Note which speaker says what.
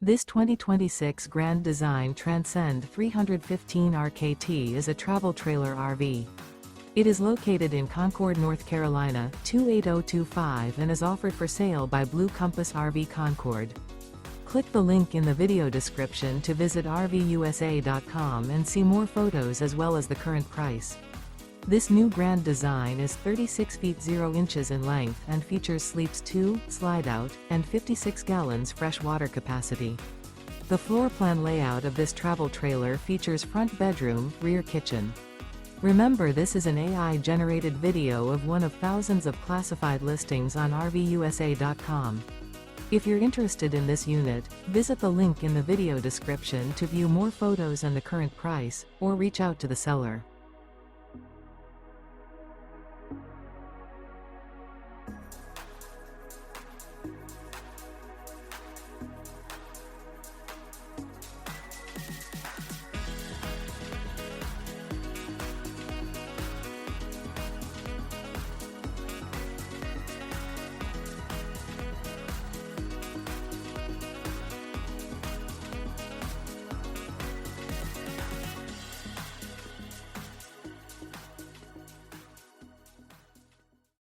Speaker 1: This 2026 Grand Design Transcend 315 RKT is a travel trailer RV. It is located in Concord, North Carolina, 28025 and is offered for sale by Blue Compass RV Concord. Click the link in the video description to visit RVUSA.com and see more photos as well as the current price. This new Grand Design is 36 feet 0 inches in length and features sleeps 2, Slideout, and 56 gallons fresh water capacity. The floor plan layout of this travel trailer features front bedroom, rear kitchen. Remember, this is an AI-generated video of one of thousands of classified listings on RVUSA.com. If you're interested in this unit, visit the link in the video description to view more photos and the current price, or reach out to the seller.